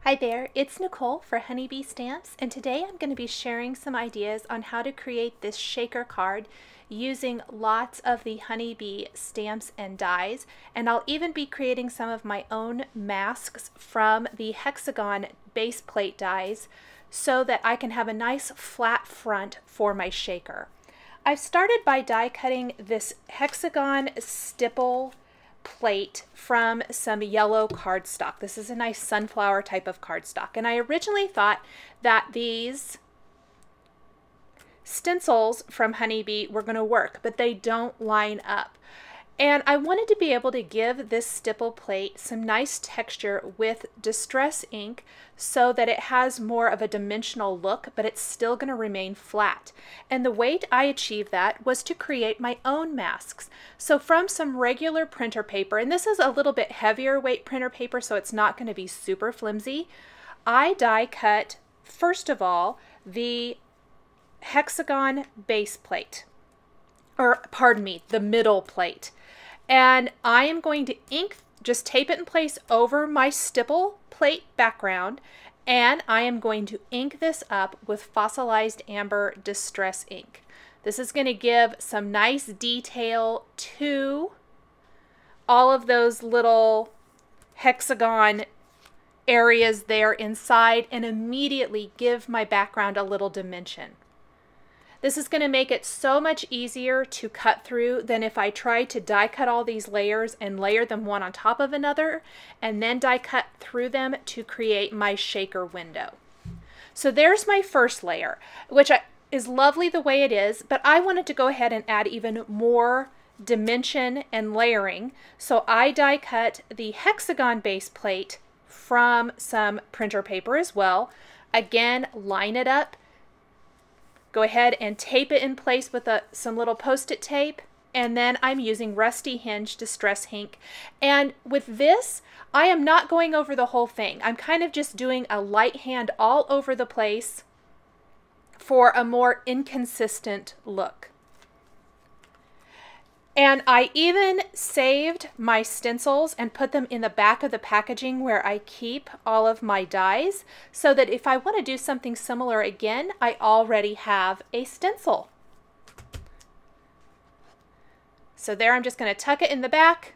Hi there, it's Nicole for Honeybee Stamps, and today I'm going to be sharing some ideas on how to create this shaker card using lots of the Honeybee stamps and dies, and I'll even be creating some of my own masks from the Hexagon base plate dies so that I can have a nice flat front for my shaker. I've started by die cutting this Hexagon stipple plate from some yellow cardstock. This is a nice sunflower type of cardstock, and I originally thought that these stencils from Honeybee were going to work, but they don't line up. And I wanted to be able to give this stipple plate some nice texture with distress ink so that it has more of a dimensional look, but it's still going to remain flat. And the way I achieved that was to create my own masks. So from some regular printer paper, and this is a little bit heavier weight printer paper, so it's not going to be super flimsy, I die cut, first of all, the Hexagon base plate, or pardon me, the middle plate. And I am going to just tape it in place over my stipple plate background, and I am going to ink this up with fossilized amber distress ink. This is going to give some nice detail to all of those little hexagon areas there inside and immediately give my background a little dimension. This is going to make it so much easier to cut through than if I tried to die cut all these layers and layer them one on top of another and then die cut through them to create my shaker window. So there's my first layer, which is lovely the way it is, but I wanted to go ahead and add even more dimension and layering. So I die cut the Hexagon base plate from some printer paper as well. Again, line it up. Go ahead and tape it in place with some little post-it tape, and then I'm using Rusty Hinge Distress Ink. And with this, I am not going over the whole thing. I'm kind of just doing a light hand all over the place for a more inconsistent look. And I even saved my stencils and put them in the back of the packaging where I keep all of my dies, so that if I want to do something similar again, I already have a stencil. So there, I'm just going to tuck it in the back,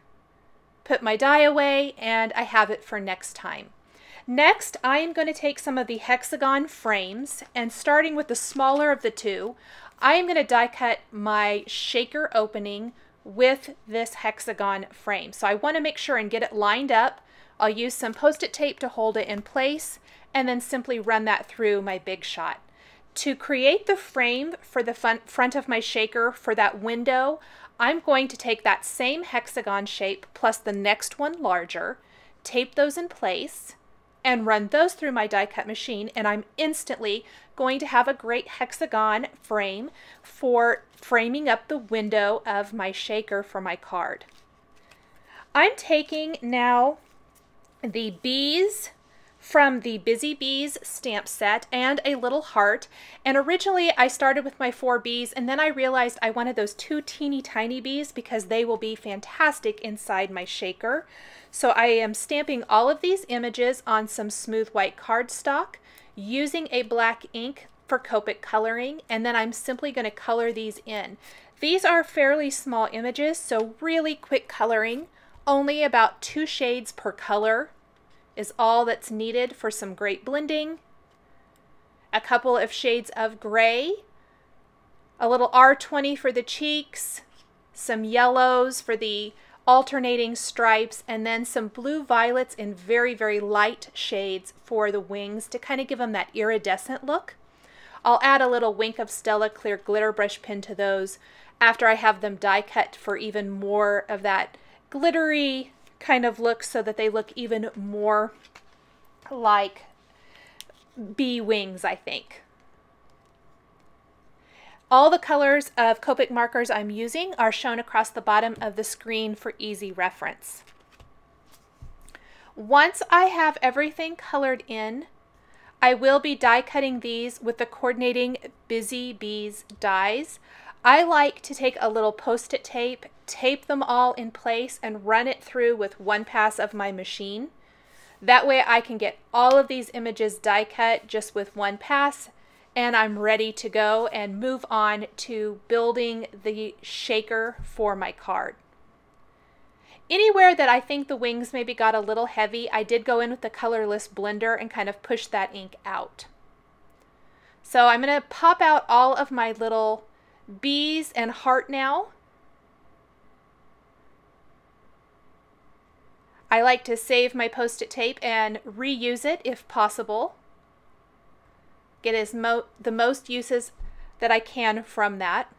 put my die away, and I have it for next time. Next, I am going to take some of the Hexagon frames, and starting with the smaller of the two, I am going to die cut my shaker opening with this Hexagon frame. So I want to make sure and get it lined up. I'll use some post-it tape to hold it in place and then simply run that through my Big Shot. To create the frame for the front of my shaker for that window, I'm going to take that same hexagon shape plus the next one larger, tape those in place, and run those through my die cut machine, and I'm instantly going to have a great hexagon frame for framing up the window of my shaker for my card. I'm taking now the bees from the Busy Bees stamp set and a little heart, and originally I started with my 4 bees, and then I realized I wanted those 2 teeny tiny bees because they will be fantastic inside my shaker. So I am stamping all of these images on some smooth white cardstock using a black ink for Copic coloring, and then I'm simply going to color these in. These are fairly small images, so really quick coloring, only about 2 shades per color is all that's needed for some great blending. A couple of shades of gray, a little R20 for the cheeks, some yellows for the alternating stripes, and then some blue violets in very, very light shades for the wings to kind of give them that iridescent look. I'll add a little wink of Stella clear glitter brush pen to those after I have them die cut for even more of that glittery kind of look, so that they look even more like bee wings, I think. All the colors of Copic markers I'm using are shown across the bottom of the screen for easy reference. Once I have everything colored in, I will be die cutting these with the coordinating Busy Bees dies. I like to take a little post-it tape, tape them all in place, and run it through with one pass of my machine. That way I can get all of these images die cut just with one pass, and I'm ready to go and move on to building the shaker for my card. Anywhere that I think the wings maybe got a little heavy, I did go in with the colorless blender and kind of push that ink out. So I'm going to pop out all of my little bees and heart now. I like to save my Post-it tape and reuse it if possible. Get the most uses that I can from that.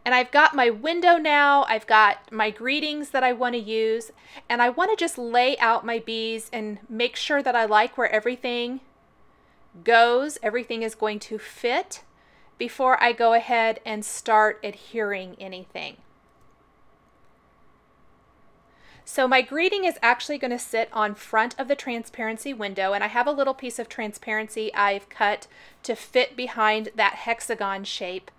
And I've got my window now, I've got my greetings that I want to use, and I want to just lay out my bees and make sure that I like where everything goes, everything is going to fit before I go ahead and start adhering anything. So my greeting is actually going to sit on front of the transparency window, and I have a little piece of transparency I've cut to fit behind that hexagon shape.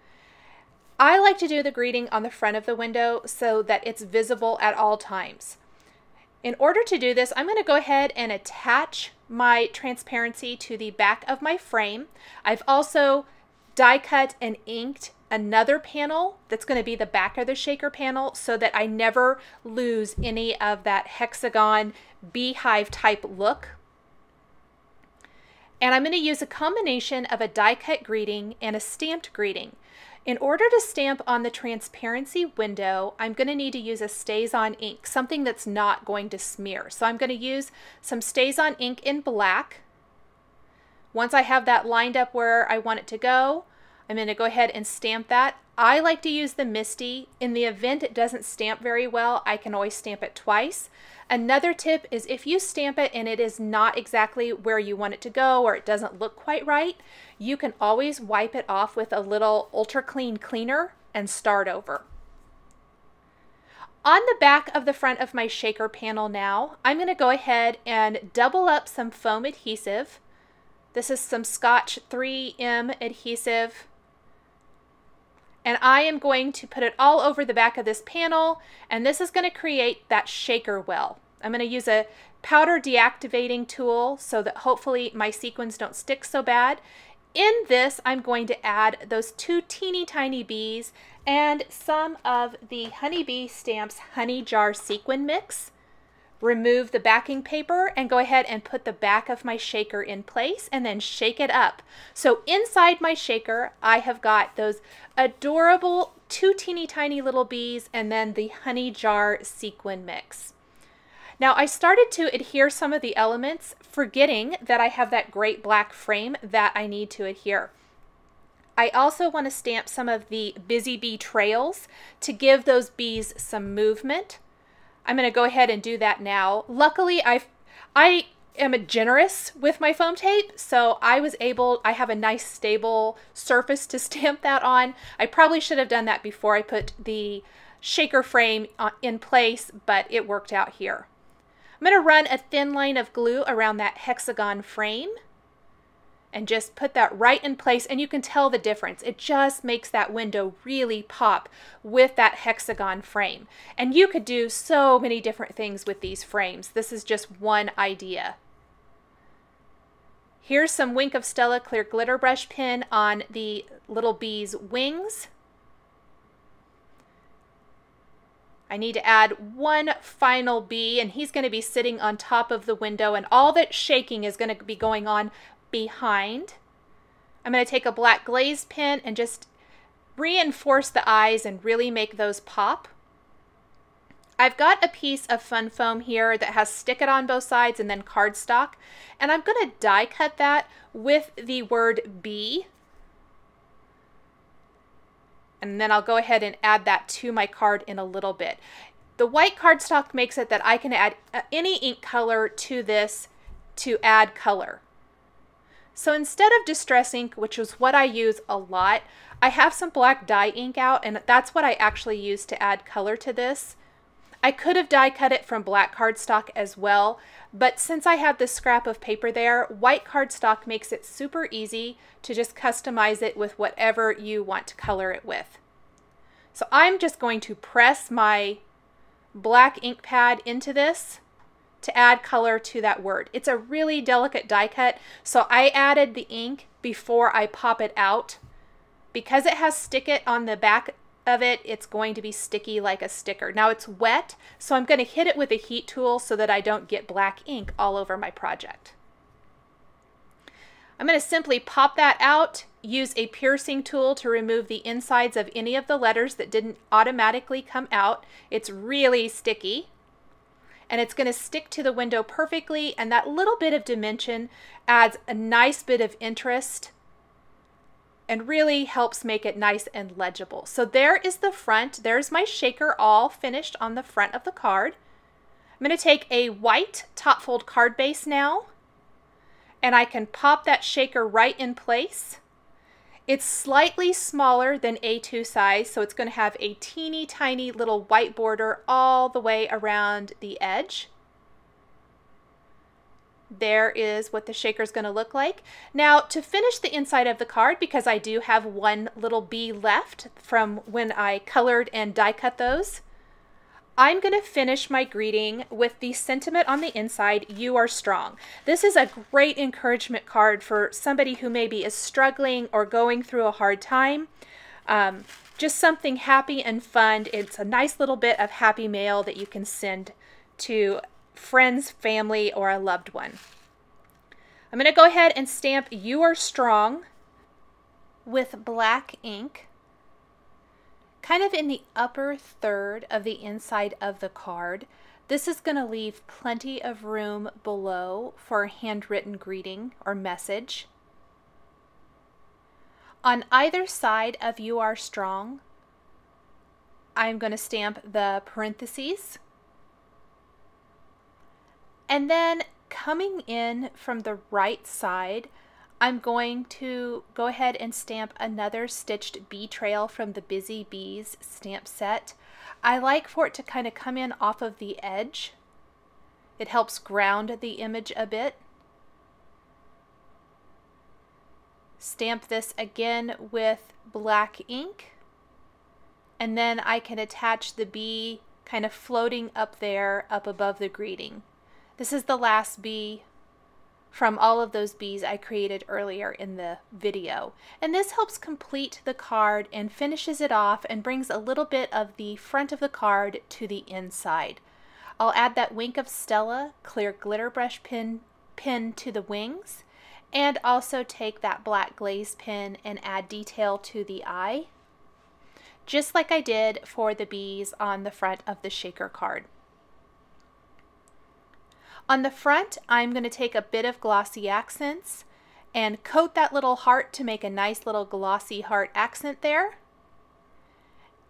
I like to do the greeting on the front of the window so that it's visible at all times. In order to do this, I'm going to go ahead and attach my transparency to the back of my frame. I've also die cut and inked another panel that's going to be the back of the shaker panel so that I never lose any of that hexagon beehive type look. And I'm going to use a combination of a die cut greeting and a stamped greeting. In order to stamp on the transparency window, I'm going to need to use a Stazon ink, something that's not going to smear. So I'm going to use some Stazon ink in black. Once I have that lined up where I want it to go, I'm going to go ahead and stamp that. I like to use the Misty. In the event it doesn't stamp very well, I can always stamp it twice. Another tip is if you stamp it and it is not exactly where you want it to go or it doesn't look quite right, you can always wipe it off with a little Ultra Clean cleaner and start over. On the back of the front of my shaker panel now, I'm going to go ahead and double up some foam adhesive. This is some Scotch 3M adhesive. And I am going to put it all over the back of this panel, and this is going to create that shaker well. I'm going to use a powder deactivating tool so that hopefully my sequins don't stick so bad. In this, I'm going to add those two teeny tiny bees and some of the Honeybee Stamps Honey Jar Sequin Mix. Remove the backing paper and go ahead and put the back of my shaker in place and then shake it up. So inside my shaker, I have got those adorable two teeny tiny little bees and then the Honey Jar Sequin Mix. Now I started to adhere some of the elements, forgetting that I have that great black frame that I need to adhere. I also want to stamp some of the Busy Bee trails to give those bees some movement. I'm going to go ahead and do that now. Luckily, I am generous with my foam tape, so I have a nice stable surface to stamp that on. I probably should have done that before I put the shaker frame in place, but it worked out here. I'm going to run a thin line of glue around that hexagon frame and just put that right in place, and you can tell the difference. It just makes that window really pop with that hexagon frame. And you could do so many different things with these frames. This is just one idea. Here's some Wink of Stella clear glitter brush pen on the little bee's wings. I need to add one final bee, and he's going to be sitting on top of the window, and all that shaking is going to be going on behind. I'm going to take a black glaze pen and just reinforce the eyes and really make those pop. I've got a piece of fun foam here that has stick it on both sides and then cardstock, and I'm going to die cut that with the word bee. And then I'll go ahead and add that to my card in a little bit. The white cardstock makes it that I can add any ink color to this to add color. So instead of distress ink, which is what I use a lot, I have some black dye ink out, and that's what I actually use to add color to this. I could have die cut it from black cardstock as well, but since I have this scrap of paper there, white cardstock makes it super easy to just customize it with whatever you want to color it with. So I'm just going to press my black ink pad into this to add color to that word. It's a really delicate die cut, so I added the ink before I pop it out. Because it has Stick It on the back of it, it's going to be sticky like a sticker. Now it's wet, so I'm going to hit it with a heat tool so that I don't get black ink all over my project. I'm going to simply pop that out, use a piercing tool to remove the insides of any of the letters that didn't automatically come out. It's really sticky, and it's going to stick to the window perfectly, and that little bit of dimension adds a nice bit of interest and really helps make it nice and legible. So there is the front. There's my shaker all finished on the front of the card. I'm going to take a white top fold card base now, and I can pop that shaker right in place. It's slightly smaller than A2 size, so it's going to have a teeny tiny little white border all the way around the edge. There is what the shaker is going to look like. Now, to finish the inside of the card, because I do have one little bee left from when I colored and die cut those, I'm going to finish my greeting with the sentiment on the inside, "You are strong." This is a great encouragement card for somebody who maybe is struggling or going through a hard time. Just something happy and fun. It's a nice little bit of happy mail that you can send to friends, family, or a loved one. I'm going to go ahead and stamp "You are strong" with black ink, kind of in the upper third of the inside of the card. This is going to leave plenty of room below for a handwritten greeting or message. On either side of "You are strong," I'm going to stamp the parentheses. And then coming in from the right side, I'm going to go ahead and stamp another stitched bee trail from the Busy Bees stamp set. I like for it to kind of come in off of the edge. It helps ground the image a bit. Stamp this again with black ink, and then I can attach the bee kind of floating up there, up above the greeting. This is the last bee from all of those bees I created earlier in the video. And this helps complete the card and finishes it off and brings a little bit of the front of the card to the inside. I'll add that Wink of Stella clear glitter brush pin to the wings, and also take that black glaze pen and add detail to the eye, just like I did for the bees on the front of the shaker card. On the front, I'm going to take a bit of glossy accents and coat that little heart to make a nice little glossy heart accent there.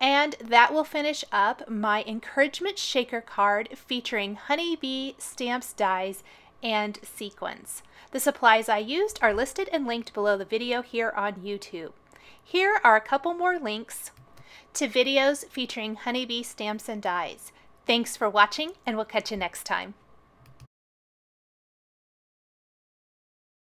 And that will finish up my encouragement shaker card featuring honeybee, stamps, dies, and sequins. The supplies I used are listed and linked below the video here on YouTube. Here are a couple more links to videos featuring honeybee stamps and dies. Thanks for watching, and we'll catch you next time.